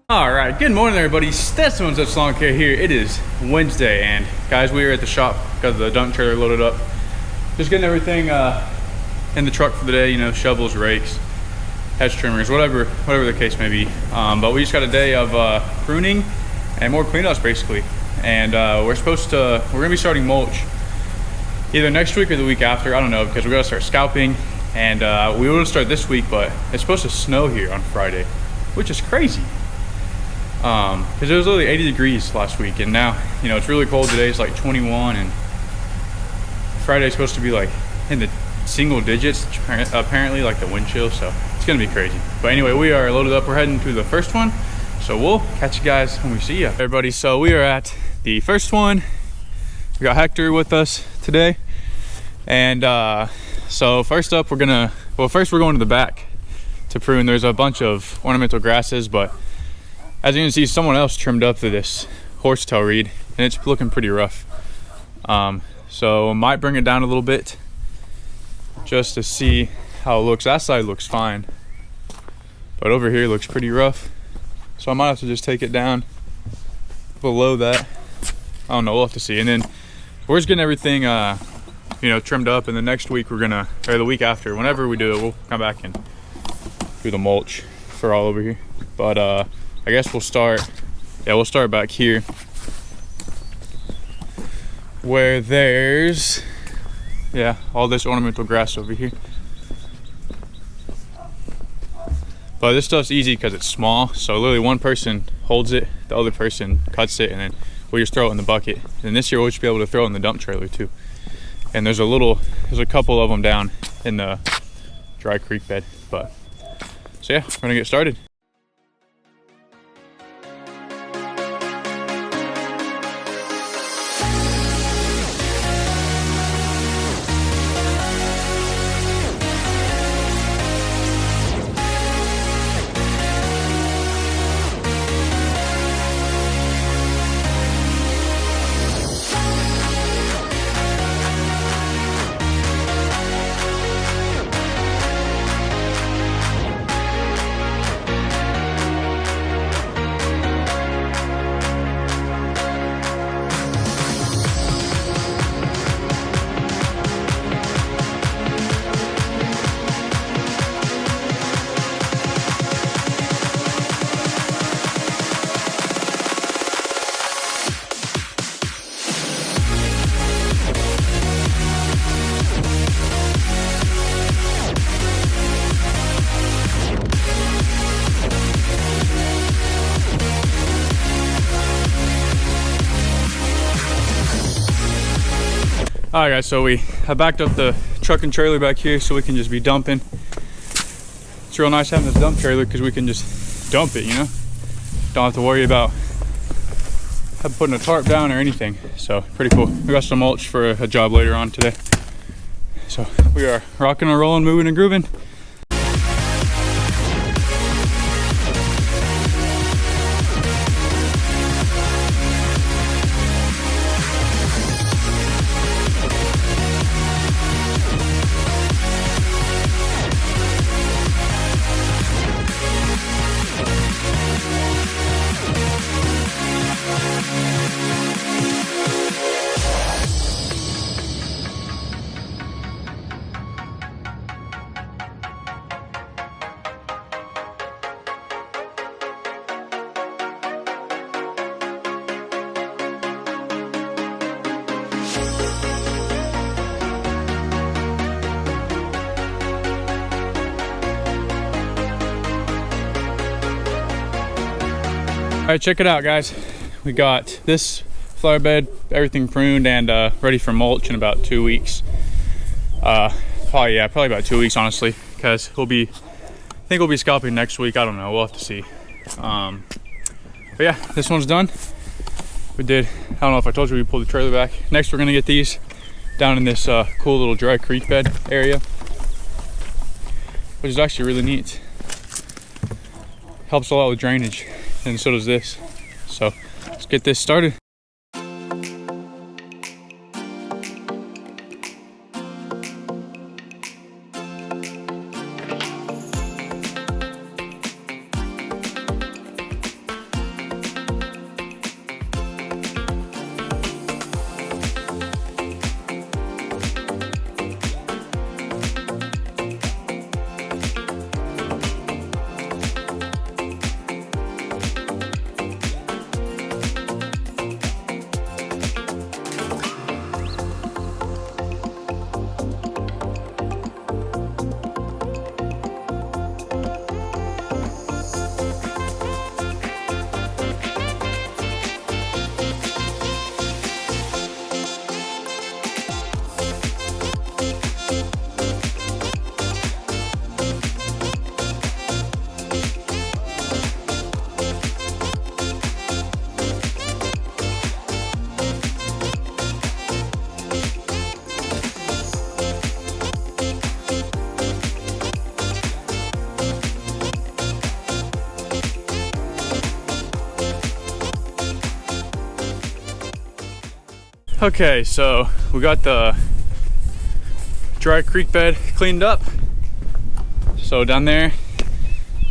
All right, good morning everybody. Stetson's at Lawn Care here. It is Wednesday, and guys, we are at the shop because the dump trailer loaded up. Just getting everything in the truck for the day, you know, shovels, rakes, hedge trimmers, whatever the case may be. But we just got a day of pruning and more cleanups basically. And we're gonna be starting mulch either next week or the week after. I don't know, because we gotta start scalping, and we will start this week, but it's supposed to snow here on Friday, which is crazy. Because it was literally 80 degrees last week, and now, you know, it's really cold today. It's like 21, and Friday's supposed to be like in the single digits, apparently, like the wind chill, so it's gonna be crazy. But anyway, we are loaded up. We're heading to the first one, so we'll catch you guys when we see you. Everybody, so we are at the first one. We got Hector with us today, and so first up, we're going to the back to prune. There's a bunch of ornamental grasses, but as you can see, someone else trimmed up to this horsetail reed, and it's looking pretty rough. So I might bring it down a little bit just to see how it looks. That side looks fine, but over here looks pretty rough. So I might have to just take it down below that. I don't know, we'll have to see. And then we're just getting everything, you know, trimmed up, and the next week or the week after, whenever we do it, we'll come back and do the mulch for all over here. But I guess we'll start back here where there's, all this ornamental grass over here. But this stuff's easy because it's small, so literally one person holds it, the other person cuts it, and then we just throw it in the bucket. And this year we'll just be able to throw it in the dump trailer too. And there's a couple of them down in the dry creek bed. But so yeah, we're gonna get started. All right guys, so we have backed up the truck and trailer back here so we can just be dumping. It's real nice having this dump trailer because we can just dump it, you know? Don't have to worry about putting a tarp down or anything. So pretty cool. We got some mulch for a job later on today. So we are rocking and rolling, moving and grooving. All right, check it out guys. We got this flower bed, everything pruned and ready for mulch in about 2 weeks. Probably about 2 weeks honestly, because I think we'll be scalping next week. I don't know, we'll have to see. But yeah, this one's done. I don't know if I told you, we pulled the trailer back. Next we're gonna get these down in this cool little dry creek bed area, which is actually really neat. Helps a lot with drainage, and so does this. So let's get this started. Okay, so we got the dry creek bed cleaned up. So down there,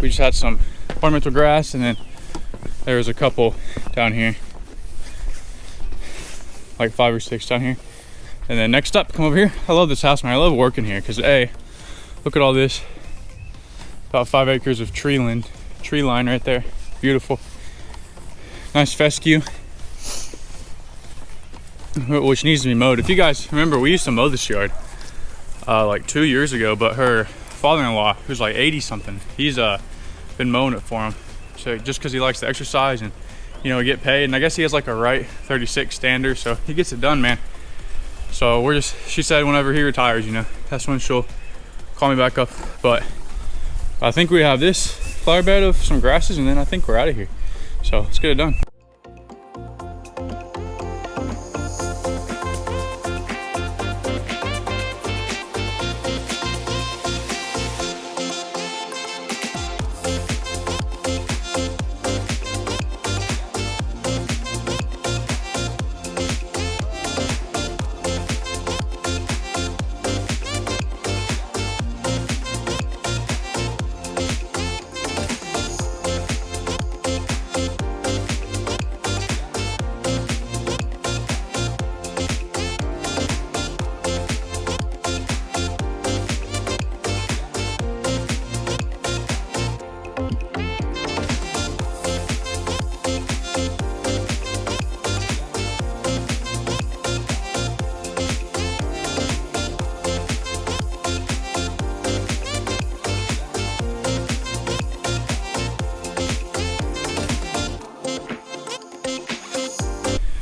we just had some ornamental grass, and then there was a couple down here, like 5 or 6 down here. And then next up, come over here. I love this house, man. I love working here because look at all this. About 5 acres of tree line right there. Beautiful. Nice fescue, which needs to be mowed. If you guys remember, we used to mow this yard like 2 years ago, but her father-in-law, who's like 80 something, he's been mowing it for him. So just because he likes to exercise and, you know, get paid, and I guess he has like a right 36 stander, so he gets it done, man. So she said whenever he retires, you know, that's when she'll call me back up. But I think we have this flower bed of some grasses, and then I think we're out of here. So let's get it done.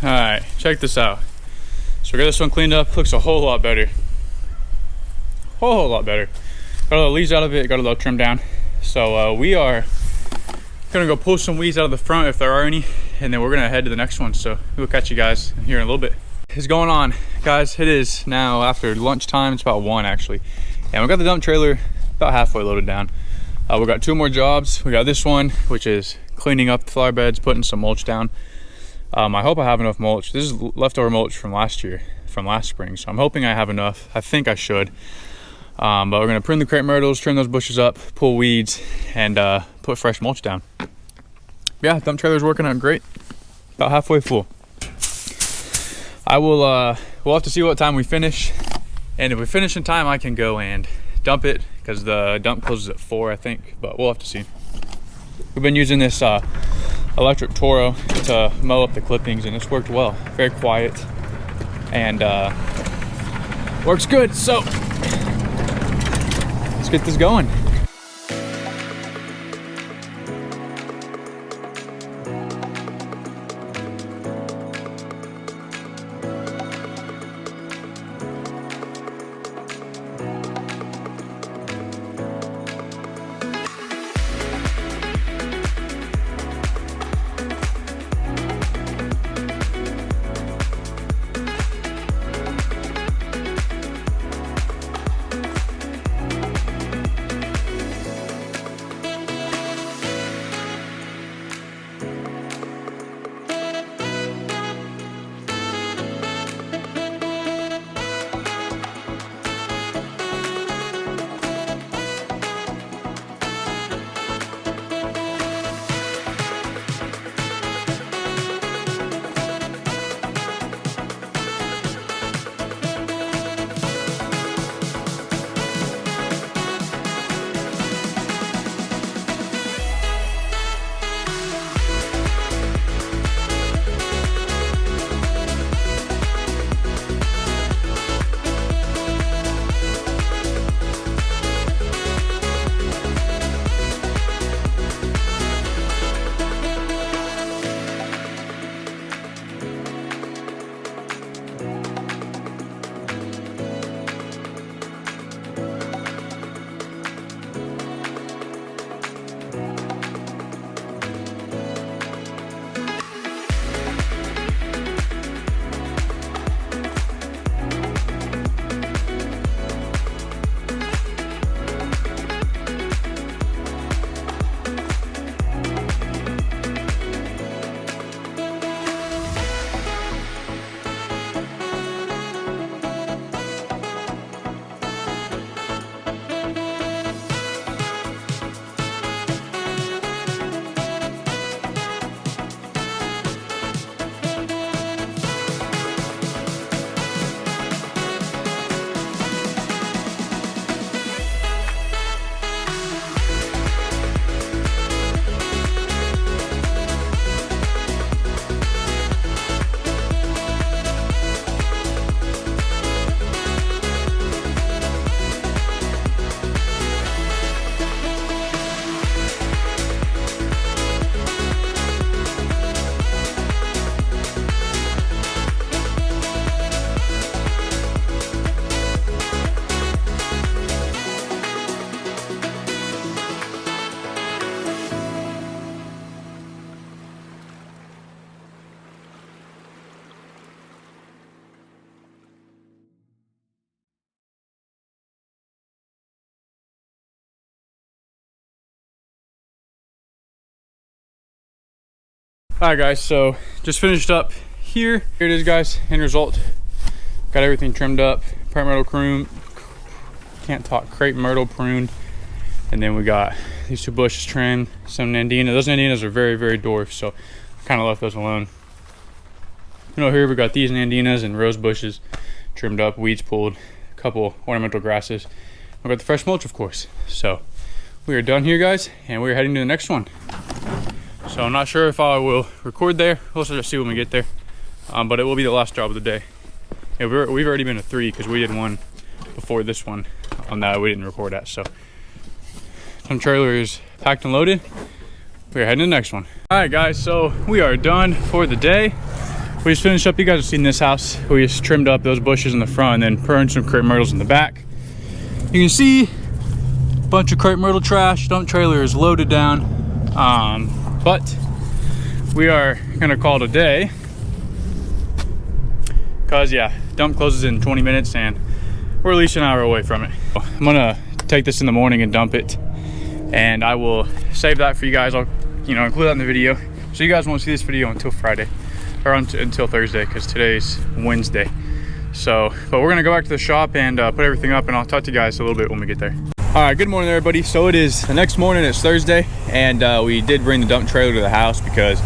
All right, check this out. So we got this one cleaned up. Looks a whole lot better. Whole lot better. Got all the leaves out of it, got a little trimmed down. So we are gonna go pull some weeds out of the front if there are any, and then we're gonna head to the next one. So we'll catch you guys here in a little bit. What's going on, guys? It is now after lunchtime. It's about 1 actually. And we got the dump trailer about halfway loaded down. We got 2 more jobs. We got this one, which is cleaning up the flower beds, putting some mulch down. I hope I have enough mulch. This is leftover mulch from last spring. So I'm hoping I have enough. I think I should. But we're gonna prune the crepe myrtles, trim those bushes up, pull weeds, and put fresh mulch down. Yeah, dump trailer's working out great. About halfway full. We'll have to see what time we finish. And if we finish in time, I can go and dump it, because the dump closes at 4, I think, but we'll have to see. We've been using this electric Toro to mow up the clippings, and it's worked well. Very quiet and works good. So let's get this going. All right, guys, so just finished up here. Here it is, guys, end result. Got everything trimmed up, crepe myrtle pruned, crepe myrtle pruned. And then we got these 2 bushes trimmed, some nandina. Those nandinas are very, very dwarf, so I kind of left those alone. You know, here we got these nandinas and rose bushes trimmed up, weeds pulled, a couple ornamental grasses. We got the fresh mulch, of course. So we are done here, guys, and we're heading to the next one. So I'm not sure if I will record there. We'll just see when we get there. But it will be the last job of the day. Yeah, we've already been to 3 because we did one before this one on that we didn't record at. So some trailer is packed and loaded. We're heading to the next one. All right, guys, so we are done for the day. We just finished up. You guys have seen this house. We just trimmed up those bushes in the front and then pruned some crepe myrtles in the back. You can see a bunch of crepe myrtle trash. Dump trailer is loaded down. But we are gonna call it a day. Cause yeah, dump closes in 20 minutes and we're at least an hour away from it. I'm gonna take this in the morning and dump it. And I will save that for you guys. I'll, include that in the video. So you guys won't see this video until Friday, or until Thursday, because today's Wednesday. So, but we're gonna go back to the shop and put everything up, and I'll talk to you guys a little bit when we get there. All right, good morning, everybody. So it is the next morning. It's Thursday, and we did bring the dump trailer to the house because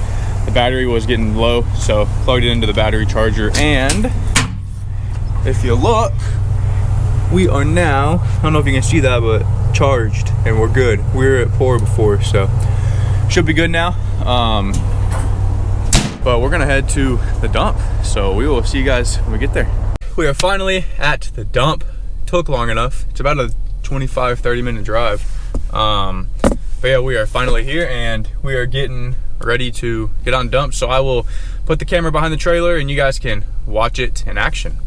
the battery was getting low. So plugged it into the battery charger, and if you look, we are now, I don't know if you can see that, but charged and we're good. We were at poor before, so should be good now. But we're gonna head to the dump, so we will see you guys when we get there. We are finally at the dump. Took long enough. It's about a 25-30 minute drive. But yeah, we are finally here and we are getting ready to get on dump. So I will put the camera behind the trailer and you guys can watch it in action.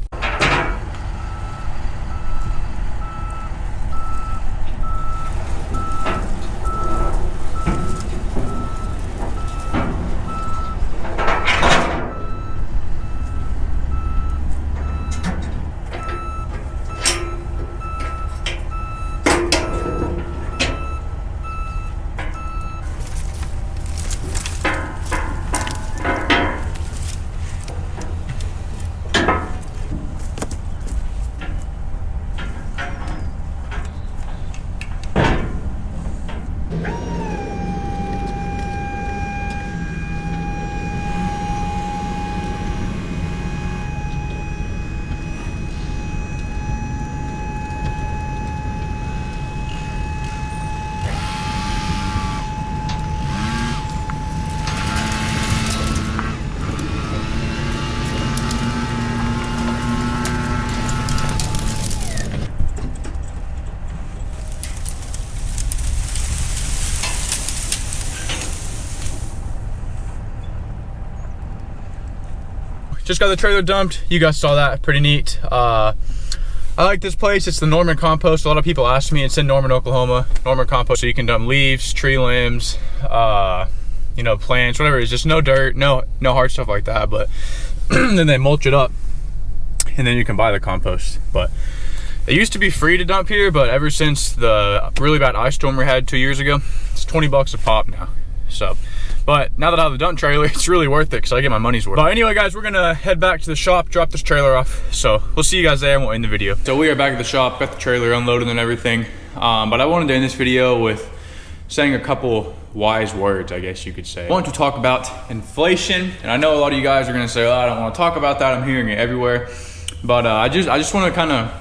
Just got the trailer dumped. You guys saw that, pretty neat. I like this place. It's the Norman compost. A lot of people ask me. It's in Norman, Oklahoma. Norman compost, so you can dump leaves, tree limbs, plants, whatever. It's just no dirt, no hard stuff like that. But then they mulch it up, and then you can buy the compost. But it used to be free to dump here, but ever since the really bad ice storm we had 2 years ago, it's 20 bucks a pop now. So, but now that I have the dump trailer, it's really worth it because I get my money's worth. But anyway, guys, we're gonna head back to the shop, drop this trailer off. So we'll see you guys there and we'll end the video. So we are back at the shop, got the trailer unloaded and everything. But I wanted to end this video with saying a couple wise words, I guess you could say. I want to talk about inflation. And I know a lot of you guys are gonna say, oh, I don't wanna talk about that. I'm hearing it everywhere. But I just wanna kind of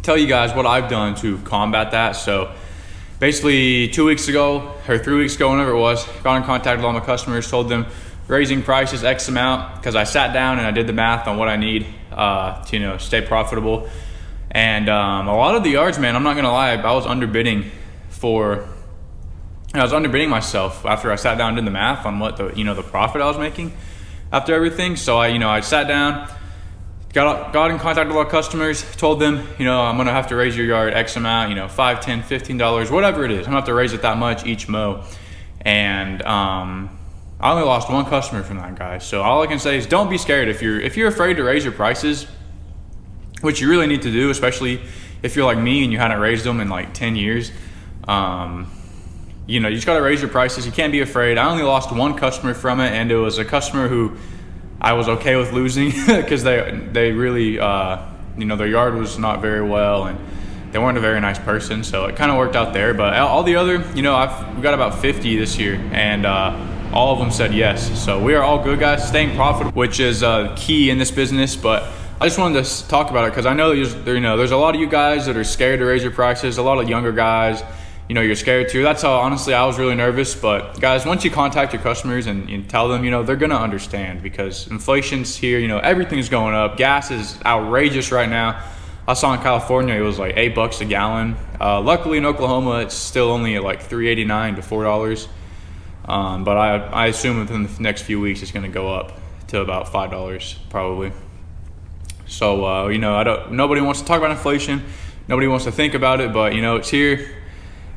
tell you guys what I've done to combat that. So basically 2 weeks ago or 3 weeks ago, whenever it was, got in contact with all my customers, told them raising prices X amount, because I sat down and I did the math on what I need to stay profitable. And a lot of the yards, man, I'm not gonna lie, I was underbidding myself after I sat down and did the math on what the profit I was making after everything. So I sat down, got in contact with a lot of customers, told them, I'm gonna have to raise your yard X amount, $5, $10, $15, whatever it is. I'm gonna have to raise it that much each mow. And I only lost one customer from that, guy. So all I can say is don't be scared. If you're afraid to raise your prices, which you really need to do, especially if you're like me and you hadn't raised them in like 10 years, you know, you just got to raise your prices. You can't be afraid. I only lost one customer from it, and it was a customer who I was okay with losing because they really, you know, their yard was not very well, and they weren't a very nice person, so it kind of worked out there. But all the other, you know, we got about 50 this year, and all of them said yes. So we are all good, guys. Staying profitable, which is key in this business. But I just wanted to talk about it because I know there's a lot of you guys that are scared to raise your prices. A lot of younger guys, you know, you're scared to. That's how, honestly, I was really nervous. But guys, once you contact your customers and you tell them, you know, they're gonna understand, because inflation's here. You know, everything's going up. Gas is outrageous right now. I saw in California it was like $8 a gallon. Luckily in Oklahoma it's still only at like $3.89 to $4. But I assume within the next few weeks it's gonna go up to about $5 probably. So you know, nobody wants to talk about inflation. Nobody wants to think about it, but you know, it's here,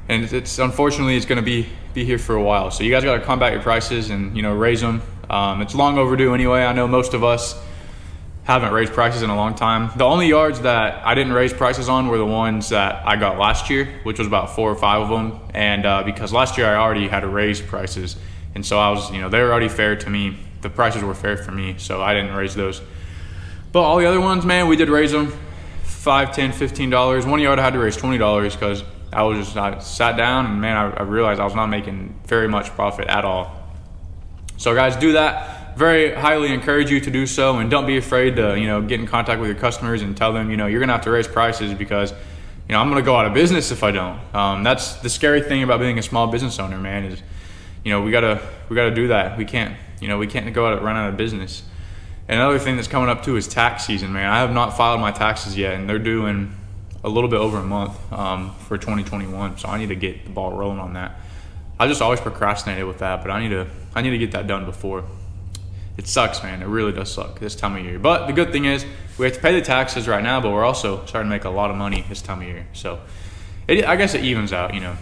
and it's unfortunately it's gonna be here for a while. So you guys gotta combat your prices and, you know, raise them. It's long overdue anyway. I know most of us haven't raised prices in a long time. The only yards that I didn't raise prices on were the ones that I got last year, which was about 4 or 5 of them. And because last year I already had to raise prices, and so I was, you know, they were already fair to me. The prices were fair for me, so I didn't raise those. But all the other ones, man, we did raise them $5, $10, $15. One yard I had to raise $20 because I sat down and, man, I realized I was not making very much profit at all. So guys, do that. Very highly encourage you to do so, and don't be afraid to, you know, get in contact with your customers and tell them, you know, you're gonna have to raise prices because, you know, I'm gonna go out of business if I don't. That's the scary thing about being a small business owner, man, is, you know, we gotta do that. We can't go out and run out of business. Another thing that's coming up too is tax season, man. I have not filed my taxes yet, and they're due in a little bit over a month for 2021. So I need to get the ball rolling on that. I just always procrastinated with that, but I need to get that done before. It sucks, man. It really does suck this time of year. But the good thing is we have to pay the taxes right now, but we're also starting to make a lot of money this time of year. So I guess it evens out, you know.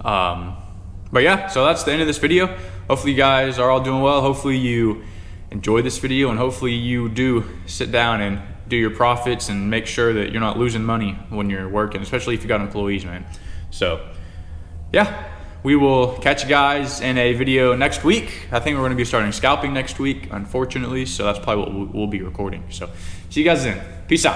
But yeah, so that's the end of this video. Hopefully you guys are all doing well. Hopefully you enjoy this video, and hopefully you do sit down and do your profits and make sure that you're not losing money when you're working, especially if you got employees, man. So yeah, we will catch you guys in a video next week. I think we're gonna be starting scalping next week, unfortunately, so that's probably what we'll be recording. So see you guys then. Peace out.